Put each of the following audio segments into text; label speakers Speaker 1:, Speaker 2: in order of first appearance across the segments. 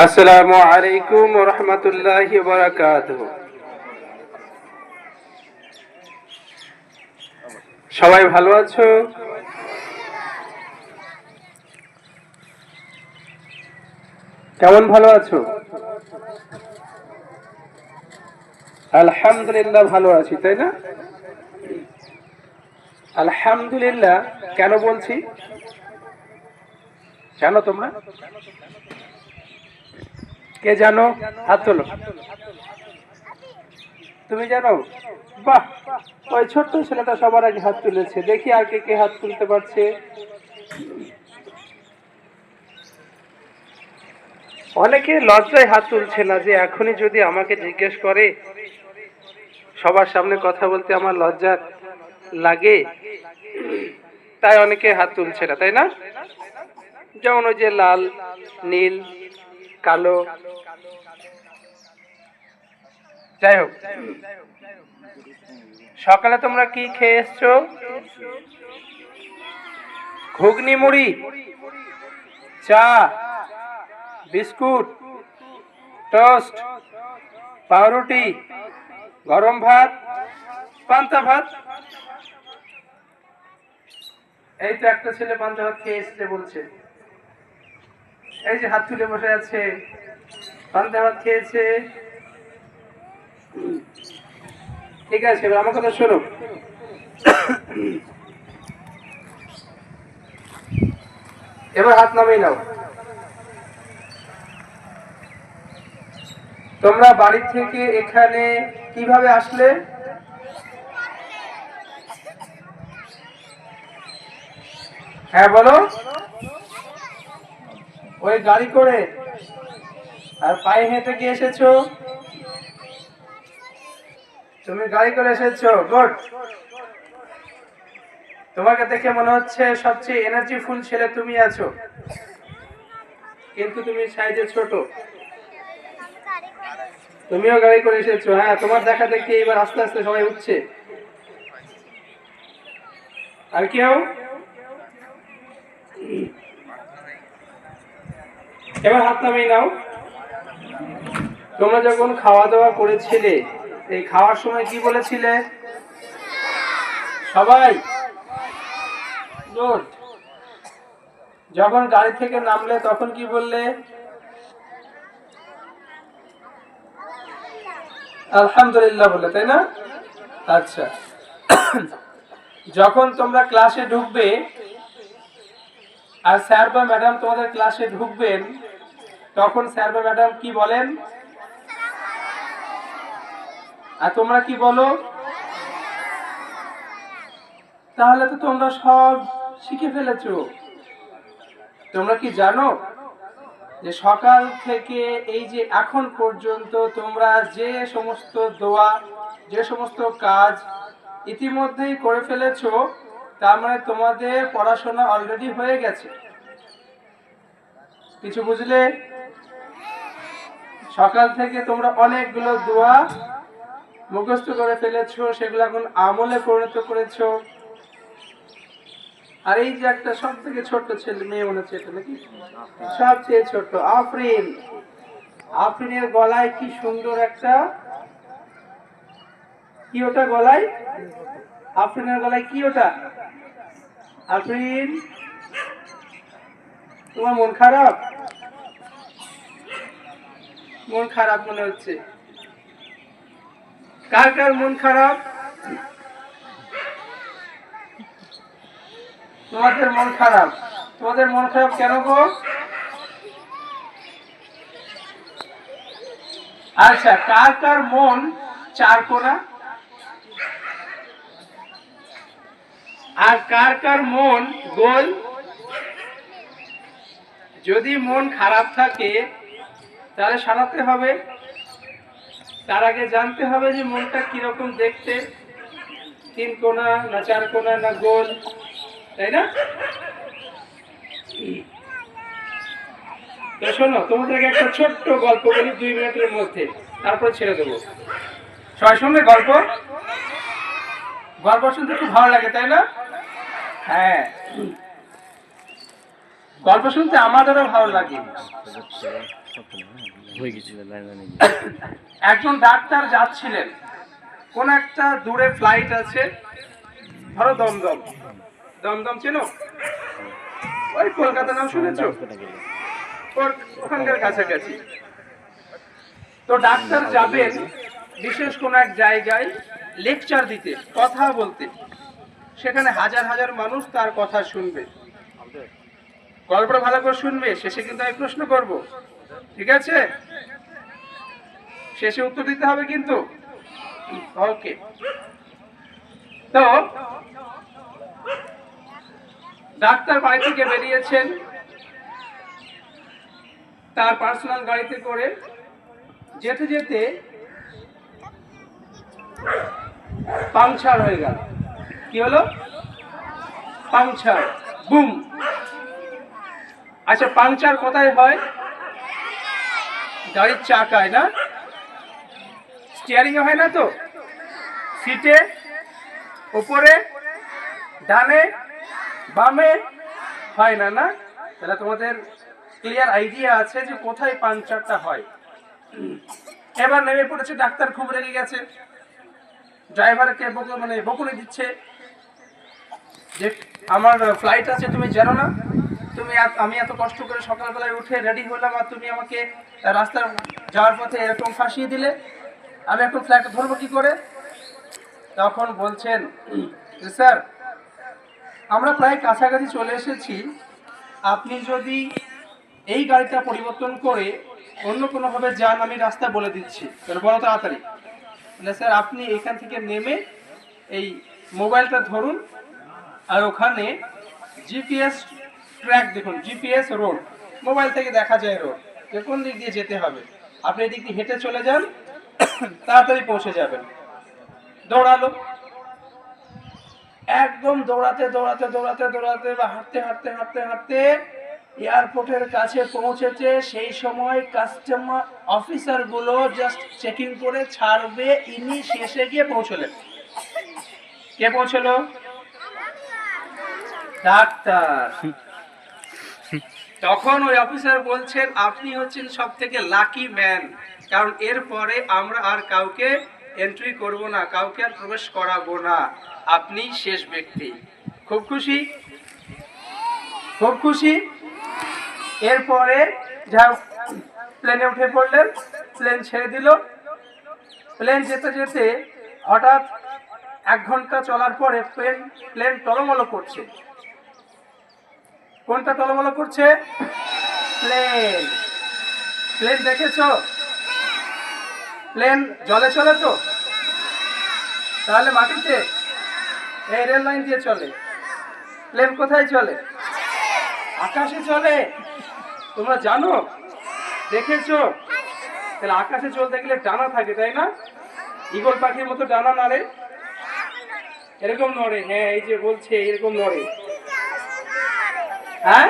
Speaker 1: আসসালামু আলাইকুম ওয়া রাহমাতুল্লাহি ওয়া বারাকাতুহু। সবাই ভালো আছো? কেমন ভালো আছো? আলহামদুলিল্লাহ ভালো আছি, তাই না? আলহামদুলিল্লাহ কেন বলছি জানো তোমরা? কে জানো? হাত তোলো। তুমি জানো? বাহ, ওই ছোট্ট ছেলেটা সবার আগে হাত তুলেছে। দেখি আর কে কে হাত তুলতে পারছে। অনেকে লজ্জায় হাত তুলছে না, যে এখনই যদি আমাকে জিজ্ঞেস করে সবার সামনে কথা বলতে আমার লজ্জা লাগে, তাই অনেকে হাত তুলছে না, তাই না? যেমন ওই যে লাল, নীল, কালো, যাই হোক। সকালে তোমরা কি খেয়ে এসছো? ঘুগনি, মুড়ি, চা, বিস্কুট, টোস্ট, পাউরুটি, গরম ভাত, পান্তা ভাত। এই তো একটা ছেলে পান্তা ভাত খেয়ে এসছে বলছে, এই যে হাত তুলে বসে আছে, পান্তা ভাত খেয়েছে। ঠিক আছে, এবার আমার কথা শোনো। এবার হাত নামিয়ে নাও। তোমরা বাড়ি থেকে এখানে কিভাবে আসলে? হ্যাঁ বলো। ওই গাড়ি করে? আর পায়ে হেঁটে কি এসেছো? তুমি গাড়ি করে এসেছো, গুড। তোমাকে দেখে মনে হচ্ছে সবচেয়ে এনার্জি ফুল ছেলে তুমি আছো, কিন্তু তুমি সাইজে ছোট। তুমিও গাড়ি করে এসেছো। হ্যাঁ, তোমার দেখা দেখি এবার আস্তে আস্তে সবাই উঠছে। আর কেউ? এবার হাত নামিয়ে নাও। তোমরা যখন খাওয়া দাওয়া করেছিলে, এই খাওয়ার সময় কি বলেছিলে সবাই? গুড। যখন গাড়ি থেকে নামলে তখন কি বললে? আলহামদুলিল্লাহ বলে, তাই না? আচ্ছা, যখন তোমরা ক্লাসে ঢুকবে আর স্যার বা ম্যাডাম তোমাদের ক্লাসে ঢুকবেন, তখন স্যার বা ম্যাডাম কি বলেন আর তোমরা কি বলো? তাহলে তো তোমরা সব শিখে ফেলেছো। তোমরা কি জানো যে সকাল থেকে এই যে এখন পর্যন্ত তোমরা যে সমস্ত দোয়া, যে সমস্ত কাজ ইতিমধ্যেই করে ফেলেছো, তার মানে তোমাদের পড়াশোনা অলরেডি হয়ে গেছে। কিছু বুঝলে? সকাল থেকে তোমরা অনেকগুলো দোয়া মুখস্থ করে ফেলেছো, সেগুলো এখন আমলে পরিণত করেছো। আর এই যে একটা সব থেকে ছোট্ট ছেলে মেয়ে মনে হচ্ছে, এটা নাকি সবচেয়ে ছোট, আফরিন। আফরিনের গলায় কি সুন্দর একটা, কি ওটা গলায়? আফরিনের গলায় কি ওটা? আফরিন, তোমার মন খারাপ? মন খারাপ মনে হচ্ছে। কার কার মন খারাপ? তোমাদের মন খারাপ। তোমাদের মন খারাপ কেন গো? আচ্ছা, কার কার মন চার কোনা? আর কার কার মন গোল? যদি মন খারাপ থাকে তাহলে সারাতে হবে। তার আগে জানতে হবে যে মনটা কিরকম দেখতে, তিন কোনা না চার কোনা না গোল, তাই না? তো শোনো, তোমাদেরকে একটা ছোট্ট গল্প বলি 2 মিনিটের মধ্যে, তারপর ছেড়ে দেবো। সবাই শুনবে গল্প? গল্প শুনতে খুব ভালো লাগে, তাই না? হ্যাঁ, গল্প শুনতে আমাদেরও ভালো লাগে। একজন ডাক্তার যাচ্ছিলেন, কোন একটা দূরে ফ্লাইট আছে, ধরো দমদম, দমদম চেনো? ওই কলকাতা নাম শুনেছো? ওখানকার কাছাকাছি। তো ডাক্তার যাবেন বিশেষ কোন এক জায়গায় লেকচার দিতে, কথা বলতে। সেখানে হাজার হাজার মানুষ তার কথা শুনবে, গল্পটা ভালো করে শুনবে। শেষে কিন্তু আমি প্রশ্ন করব, ঠিক আছে? শেষে উত্তর দিতে হবে কিন্তু। ওকে। তো ডাক্তার বাড়ি থেকে বেরিয়েছেন তার পার্সোনাল গাড়িতে করে। যেতে যেতে পাংচার হয়ে গেল। কি হলো? Puncture, broom. আচ্ছা, পাংচার কোথায় হয়? গাড়ির চাকায় না, স্টিয়ারিং এ হয় না তো? সিটে, উপরে, ডানে, বামে হয় না, না? তাহলে তোমাদের ক্লিয়ার আইডিয়া আছে যে কোথায় পাংচারটা হয়। এবার নেমে পড়েছে ডাক্তার, খুব রেগে গেছে, ড্রাইভারকে বকুনি দিচ্ছে যে আমার ফ্লাইট আছে, তুমি জানো না? আমি এত কষ্ট করে সকালবেলায় উঠে রেডি হলাম, আর তুমি আমাকে রাস্তার যাওয়ার পথে এরকম ফাঁসিয়ে দিলে, আমি এখন ফ্লাইট ধরবো কি করে? তখন বলছেন যে স্যার, আমরা প্রায় কাছাকাছি চলে এসেছি, আপনি যদি এই গাড়িটা পরিবর্তন করে অন্য কোনোভাবে যান, আমি রাস্তা বলে দিচ্ছি, বলো তাড়াতাড়ি। স্যার, আপনি এখান থেকে নেমে এই মোবাইলটা ধরুন, আর ওখানে জিপিএস ট্র্যাক দেখুন, জিপিএস রোড, মোবাইল থেকে দেখা যায় রোড, যে কোন দিক দিয়ে যেতে হবে। আপনি এদিক দিয়ে হেঁটে চলে যান, তাড়াতাড়ি পৌঁছে যাবেন। দৌড়ালো, একদম দৌড়াতে দৌড়াতে দৌড়াতে দৌড়াতে বা হাঁটতে হাঁটতে হাঁটতে হাঁটতে এয়ারপোর্টের কাছে পৌঁছেছে। সেই সময় কাস্টমার অফিসার গুলো জাস্ট চেকিং করে ছাড়বে, ইনি শেষে গিয়ে পৌঁছলেন। কে পৌঁছলো? ডাক্তার। তখন ওই অফিসার বলছেন, আপনি হচ্ছেন সব থেকে লাকি ম্যান, কারণ এরপরে আমরা আর কাউকে এন্ট্রি করব না, কাউকে আর প্রবেশ করাবো না, আপনি শেষ ব্যক্তি। খুব খুশি, খুব খুশি। এরপরে যা প্লেনে উঠে পড়লেন, প্লেন ছেড়ে দিল। প্লেন যেতে যেতে হঠাৎ 1 ঘন্টা চলার পরে প্লেন টলমল করছে। কোনটা টলমল করছে? প্লেন। প্লেন দেখেছো? প্লেন জলে চলে তো, তাহলে মাটিতে? এই রেল লাইন দিয়ে চলে। প্লেন কোথায় চলে? আকাশে চলে। তোমরা জানো? দেখেছো? তাহলে আকাশে চলতে গেলে ডানা থাকে, তাই না? ঈগল পাখির মতো ডানা নাড়ে, এরকম নড়ে। হ্যাঁ, এই যে বলছে এরকম নড়ে। হ্যাঁ,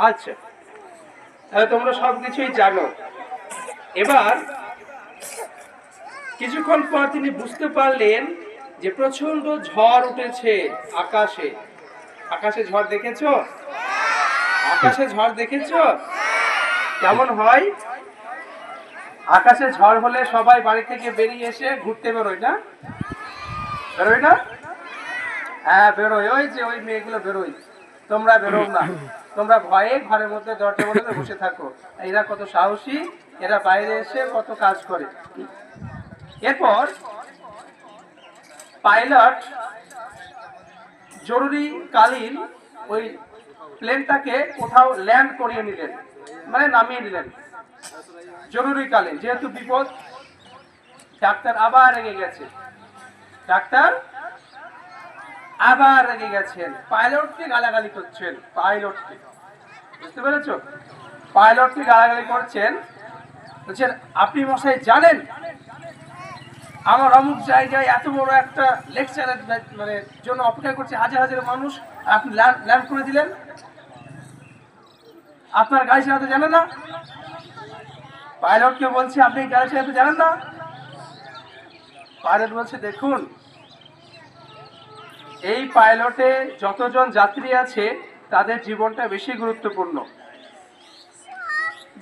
Speaker 1: আচ্ছা, তাহলে তোমরা সবকিছুই জানো। এবার কিছুক্ষণ পর তিনি বুঝতে পারলেন যে প্রচন্ড ঝড় উঠেছে আকাশে। আকাশে ঝড় দেখেছো? আকাশে ঝড় দেখেছো? কেমন হয়? আকাশে ঝড় হলে সবাই বাড়ি থেকে বেরিয়ে এসে ঘুরতে বেরোয় না? বেরোয় না? হ্যাঁ, বেরোয়। ওই যে ওই মেয়েগুলো বেরোয়, তোমরা বেরো না। তোমরা ভয়ে ঘরের মধ্যে দরজা বন্ধ করে বসে থাকো। এরা কত সাহসী, এরা বাইরে এসে কত কাজ করে। এরপর পাইলট জরুরিকালীন ওই প্লেনটাকে কোথাও ল্যান্ড করিয়ে নিলেন, মানে নামিয়ে নিলেন জরুরিকালীন, যেহেতু বিপদ। ডাক্তার আবার রেগে গেছে, ডাক্তার আবার রেগে গেছেন, পাইলটকে গালাগালি করছেন। পাইলটকে, বুঝতে পেরেছো? পাইলটকে গালাগালি করছেন, বলছেন, আপনি মশাই জানেন আমার অমুক জায়গায় এত বড় একটা লেকচারের জন্য অপেক্ষা করছে হাজার হাজার মানুষ, আপনি ল্যান্ড করে দিলেন, আপনার গাড়ি চালাতে জানেন না? পাইলটকে বলছে, আপনি গাড়ি চালাতে জানেন না? পাইলট বলছে, দেখুন, এই পাইলটে যতজন যাত্রী আছে তাদের জীবনটা বেশি গুরুত্বপূর্ণ।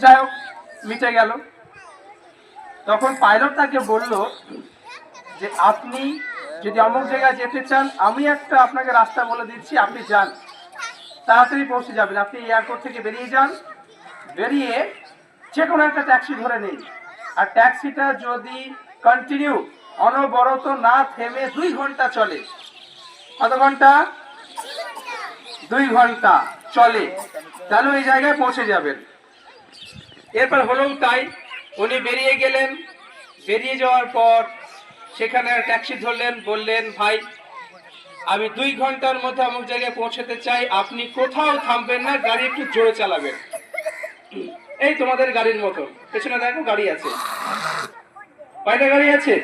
Speaker 1: যাই হোক, মিটে গেল। তখন পাইলট তাকে বলল যে আপনি যদি অমুক জায়গায় যেতে চান, আমি একটা আপনাকে রাস্তা বলে দিচ্ছি, আপনি যান, তাড়াতাড়ি পৌঁছে যাবেন। আপনি এয়ারপোর্ট থেকে বেরিয়ে যান, বেরিয়ে যে কোনো একটা ট্যাক্সি ধরে নিন। আর ট্যাক্সিটা যদি কন্টিনিউ অনবরত না থেমে 2 ঘন্টা চলে, কত ঘন্টা? 2 ঘন্টা চলে, তাহলে ওই জায়গায় পৌঁছে যাবেন। এরপর হলেও তাই, উনি বেরিয়ে গেলেন। বেরিয়ে যাওয়ার পর সেখানে ট্যাক্সি ধরলেন, বললেন ভাই আমি 2 ঘন্টার মধ্যে অমুক জায়গায় পৌঁছাতে চাই, আপনি কোথাও থামবেন না, গাড়ি একটু জোরে চালাবেন। এই তোমাদের গাড়ির মতো, পেছনে দেখো গাড়ি আছে, কয়টা গাড়ি আছে?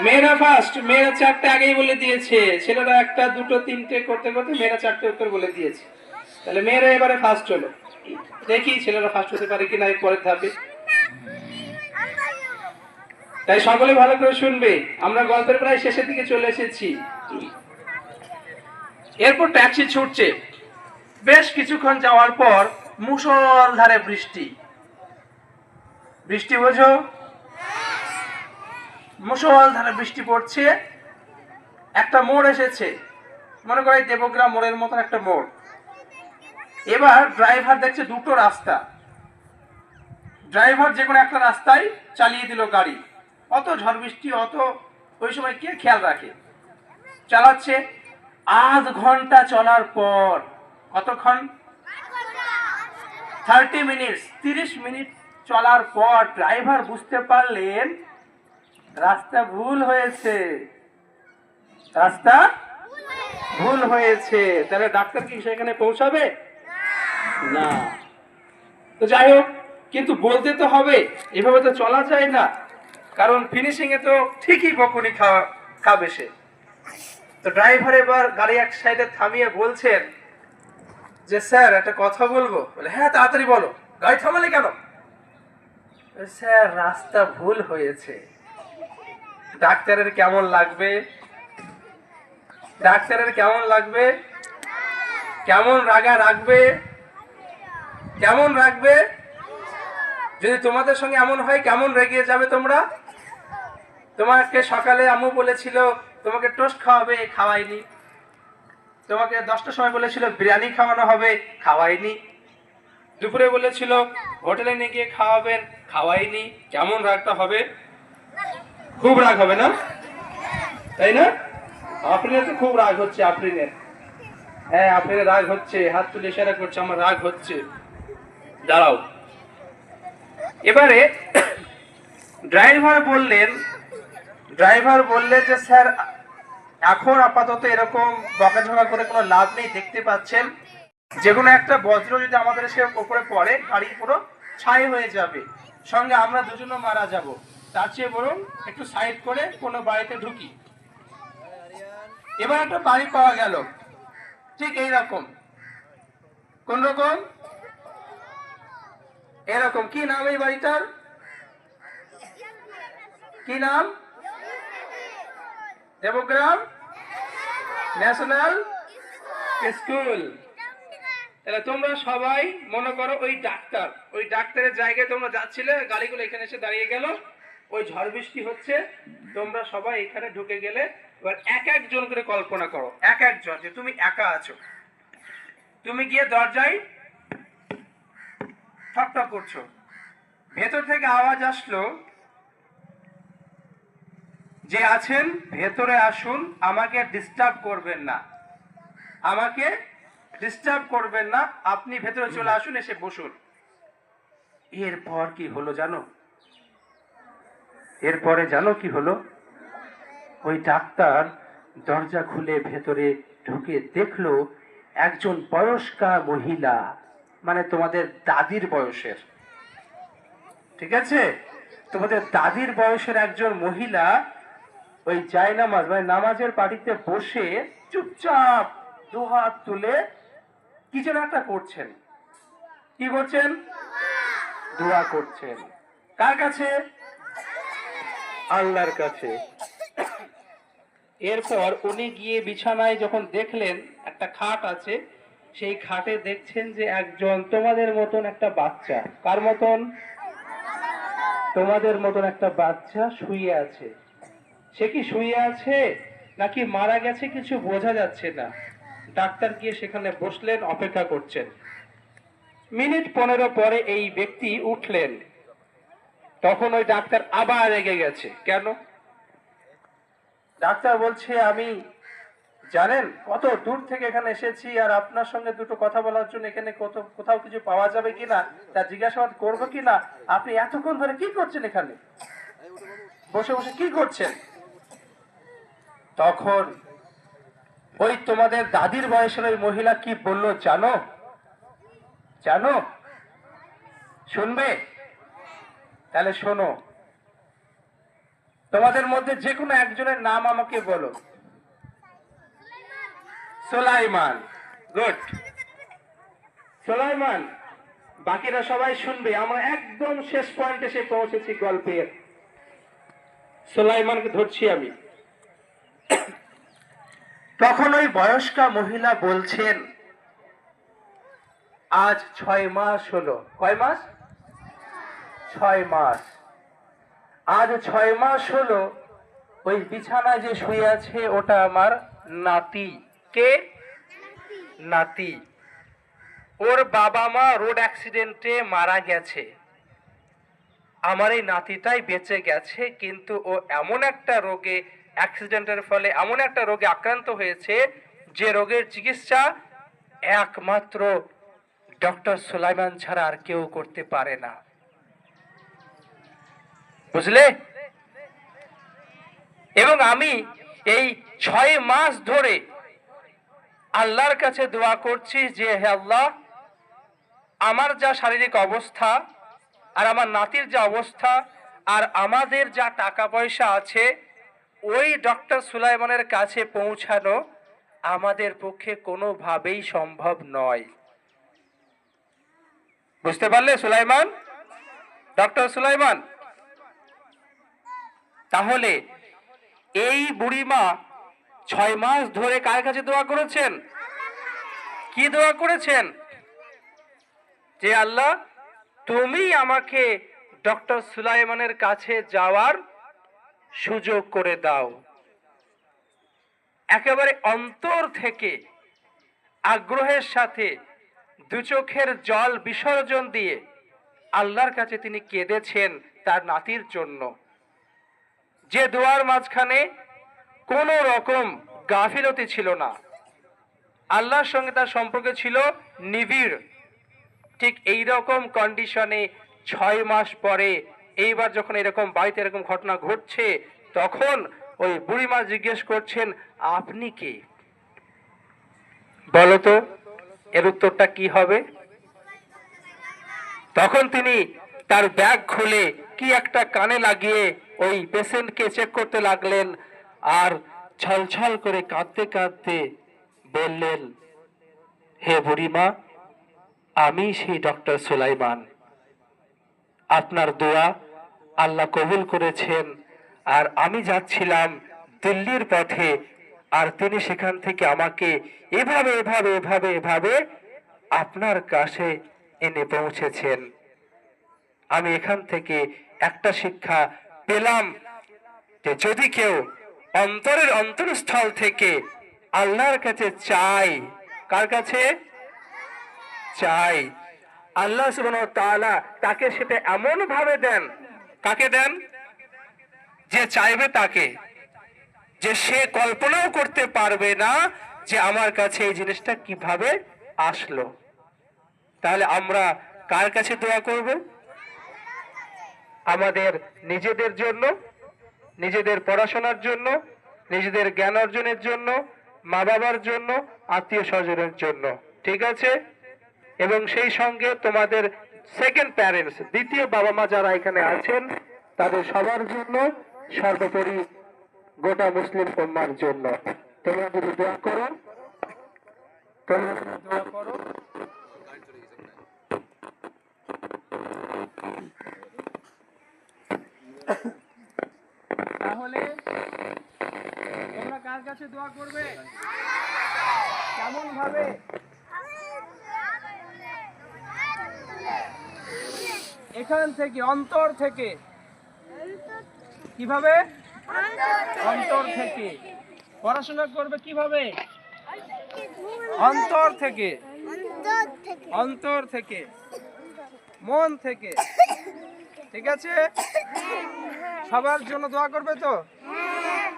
Speaker 1: মেয়েরা ফার্স্ট, মেয়েরা 4টে আগেই বলে দিয়েছে, ছেলেরা 1টা 2টো 3টে করতে করতে মেয়েরা 4টে উত্তর বলে দিয়েছে। তাহলে মেয়েরা এবারে ফার্স্ট হলো, দেখি ছেলেরা ফার্স্ট হতে পারে কিনা এর পরের ধাপে। তাই সকলে ভালো করে শুনবে, আমরা গল্পের প্রায় শেষের দিকে চলে এসেছি। এরপর ট্যাক্সি ছুটছে, বেশ কিছুক্ষণ যাওয়ার পর মুষলধারে বৃষ্টি। বৃষ্টি বোঝো? মুষলধারে বৃষ্টি পড়ছে। একটা মোড় এসেছে, মনে করো দেবগ্রাম মোড়ের মতন একটা মোড়। এবার ড্রাইভার দেখছে দুটো রাস্তা, ড্রাইভার যে কোনো একটা রাস্তায় চালিয়ে দিল গাড়ি। অত ঝড় বৃষ্টি, অত ওই সময় কে খেয়াল রাখে, চালাচ্ছে। আধ ঘন্টা চলার পর, কতক্ষণ? 30 মিনিট, 30 মিনিট চলার পর ড্রাইভার বুঝতে পারলেন রাস্তা ভুল হয়েছে, রাস্তা ভুল হয়েছে। তাহলে ডাক্তার কি সেখানে পৌঁছাবে না? তো যাই হোক, কিন্তু বলতে তো হবে, এভাবে তো চলা যায় না, কারণ ফিনিশিং এ তো ঠিকই বকুনি খাবে সে। তো ড্রাইভার এবার গাড়ি এক সাইডে থামিয়ে বলছেন যে স্যার একটা কথা বলবো। বলে হ্যাঁ তাড়াতাড়ি বলো, গাড়ি থামালে কেন? স্যার রাস্তা ভুল হয়েছে। ডাক্তারের কেমন লাগবে? ডাক্তারের কেমন লাগবে? কেমন রাগা রাখবে? কেমন রাখবে? যদি তোমাদের সঙ্গে এমন হয়, কেমন রেগে যাবে তোমরা? তোমাকে সকালে আম্মু বলেছিল তোমাকে টোস্ট খাওয়াবে, খাওয়াইনি। তোমাকে 10টার সময় বলেছিল বিরিয়ানি খাওয়ানো হবে, খাওয়াইনি। দুপুরে বলেছিল হোটেলে নিয়ে গিয়ে খাওয়াবেন, খাওয়াইনি। কেমন রাগটা হবে? খুব রাগ হবে না? তাই না? আফরিনের তো খুব রাগ হচ্ছে, আফরিনের। হ্যাঁ আফরিনের রাগ হচ্ছে, হাত তুলে ইশারা করছে আমার রাগ হচ্ছে। দাঁড়াও। এবারে ড্রাইভার বললেন যে স্যার এখন আপাতত এরকম বকাঝকা করে কোনো লাভ নেই, দেখতে পাচ্ছেন যে কোনো একটা বজ্র যদি আমাদের সে উপরে পড়ে, গাড়ি পুরো ছাই হয়ে যাবে, সঙ্গে আমরা দুজনও মারা যাব। তার চেয়ে বরং একটু সাইড করে কোনো বাড়িতে ঢুকি। এবার একটা বাড়ি পাওয়া গেল, ঠিক এইরকম। কোন রকম? এরকম। কি নাম এই বাড়িটার? কি নাম? Debagram national school. তাহলে তোমরা সবাই মনে করো ওই ডাক্তার, ওই ডাক্তারের জায়গায় তোমরা যাচ্ছিলে, গাড়িগুলো এখানে এসে দাঁড়িয়ে গেল, ওই ঝড় বৃষ্টি হচ্ছে, তোমরা সবাই এখানে ঢুকে গেলে। এবার এক একজন করে কল্পনা করো, এক একজন, যে তুমি একা আছো। তুমি গিয়ে দরজায় ঠক ঠক করছো, ভেতর থেকে আওয়াজ আসলো যে আছেন ভেতরে আসুন, আমাকে ডিস্টার্ব করবেন না, আমাকে ডিস্টার্ব করবেন না, আপনি ভেতরে চলে আসুন, এসে বসুন। এরপর কি হলো জানো? এরপরে জানো কি হলো? ওই ডাক্তার দরজা খুলে ভেতরে ঢুকে দেখলো একজন বয়স্কা মহিলা, মানে তোমাদের দাদির বয়সের, ঠিক আছে, তোমাদের দাদির বয়সের একজন মহিলা ওই জায়নামাজ মানে নামাজের পাটিতে বসে চুপচাপ দুহাত তুলে কি যেন একটা করছেন। কি করছেন? দোয়া করছেন। কার কাছে? আল্লাহর কাছে। এরপর উনি গিয়ে বিছানায় যখন দেখলেন একটা খাট আছে, সেই খাটে দেখছেন যে একজন তোমাদের মতন একটা বাচ্চা, কার মতন? তোমাদের মতন একটা বাচ্চা শুয়ে আছে। সে কি শুয়ে আছে নাকি মারা গেছে কিছু বোঝা যাচ্ছে না। ডাক্তার গিয়ে সেখানে বসলেন, অপেক্ষা করছেন। মিনিট 15 পরে এই ব্যক্তি উঠলেন। তখন ওই ডাক্তার আবার রেগে গেছে। কেন? ডাক্তার বলছে, আমি জানেন কত দূর থেকে এখানে এসেছি, আর আপনার সঙ্গে দুটো কথা বলার জন্য এখানে কোথাও কিছু পাওয়া যাবে কিনা তা জিজ্ঞাসাবাদ করবো কিনা। আপনি এতক্ষণ ধরে কি করছেন এখানে, বসে বসে কি করছেন? তখন ওই তোমাদের দাদির বয়সের ওই মহিলা কি বললো জানো? জানো? শুনবে? তাহলে শোনো। তোমাদের মধ্যে যে কোনো একজনের নাম আমাকে বলো। সুলাইমান। গুড। সুলাইমান। বাকিরা সবাই শুনবে, আমরা একদম শেষ পয়েন্টে এসে পৌঁছেছি গল্পের। সুলাইমানকে ধরছি আমি। তখন ওই বয়স্কা মহিলা বলছেন, আজ 6 মাস হলো। কয় মাস? 6 মাস। আজ 6 মাস হলো ওই বিছানায় যে শুয়ে আছে ওটা আমার নাতি। কে? নাতি। ওর বাবা মা রোড অ্যাক্সিডেন্টে মারা গেছে, আমার এই নাতিটাই বেঁচে গেছে। কিন্তু ও এমন একটা রোগে, অ্যাক্সিডেন্টের ফলে এমন একটা রোগে আক্রান্ত হয়েছে যে রোগের চিকিৎসা একমাত্র ডক্টর সুলাইমান ছাড়া আর কেউ করতে পারে না। বুঝলে? এবং আমি এই 6 মাস ধরে আল্লাহর কাছে দোয়া করছি যে হে আল্লাহ, আমার যা শারীরিক অবস্থা আর আমার নাতির যা অবস্থা আর আমাদের যা টাকা পয়সা আছে, ওই ডক্টর সুলাইমানের কাছে পৌঁছানো আমাদের পক্ষে কোনোভাবেই সম্ভব নয়। বুঝতে পারলে সুলাইমান? ডক্টর সুলাইমান। তাহলে এই বুড়িমা 6 মাস ধরে কার কাছে দোয়া করেছেন? কি দোয়া করেছেন? যে আল্লাহ, তুমি আমাকে ডক্টর সুলাইমানের কাছে যাওয়ার সুযোগ করে দাও। একেবারে অন্তর থেকে আগ্রহের সাথে দু চোখের জল বিসর্জন দিয়ে আল্লাহর কাছে তিনি কেঁদেছেন তার নাতির জন্য। যে দোয়ার মাঝখানে কোন রকম গাফিলতি ছিল না, আল্লাহর সঙ্গে তার সম্পর্ক ছিল নিবিড়। ঠিক এই রকম কন্ডিশনে 6 মাস পরে এইবার যখন এরকম বাড়িতে এরকম ঘটনা ঘটছে, তখন ওই বুড়িমা জিজ্ঞেস করছেন, আপনি কে? বলতো এর উত্তরটা কি হবে? তখন তিনি তার ব্যাগ খুলে কি একটা কানে লাগিয়ে ওই পেশেন্টকে চেক করতে লাগলেন, আর ছলছল করে কাঁদতে কাঁদতে বললেন, হে বুড়িমা, আমি সেই ডক্টর সুলাইমান। আপনার দোয়া আল্লাহ কবুল করেছেন, আর আমি যাচ্ছিলাম দিল্লির পথে, আর তিনি সেখান থেকে আমাকে এভাবে এভাবে এভাবে এভাবে আপনার কাছে এনে পৌঁছেছেন। আমি এখান থেকে একটা শিক্ষা পেলাম যে যদি কেউ অন্তরের অন্তরস্থল থেকে আল্লাহর কাছে চাই, কার কাছে চাই, আল্লাহ সুবহানাহু ওয়া তাআলা তাকে সেটা এমন ভাবে দেন। কাকে দেন? যে চাইবে তাকে, যে সে কল্পনাও করতে পারবে না যে আমার কাছে এই জিনিসটা কিভাবে আসলো। তাহলে আমরা কার কাছে দোয়া করব? আমাদের নিজেদের জন্য, নিজেদের পড়াশোনার জন্য, নিজেদের জ্ঞান অর্জনের জন্য, মা বাবার জন্য, আত্মীয় স্বজনের জন্য। ঠিক আছে? এবং সেই সঙ্গে তোমাদের সেকেন্ড প্যারেন্টস, দ্বিতীয় বাবা মা যারা এখানে আছেন, তাদের সবার জন্য, সর্বোপরি গোটা মুসলিম উম্মার জন্য। তোমরা যদি দোয়া করো, তোমরা যদি দোয়া করো, তাহলে তোমরা কার কাছে দোয়া করবে? কেমন ভাবে? এখান থেকে, অন্তর থেকে। কিভাবে? অন্তর থেকে। পড়াশোনা করবে কিভাবে? অন্তর থেকে। অন্তর থেকে, মন থেকে। ঠিক আছে? সবার জন্য দোয়া করবে তো?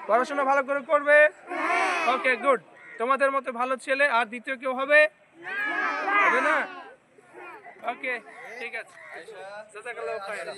Speaker 1: পড়াশোনা ভালো করে করবে? ওকে, গুড। তোমাদের মতো ভালো ছেলে আর দ্বিতীয় কেউ হবে? হবে না? ওকে, ঠিক আছে। জাযাকাল্লাহু খাইরান।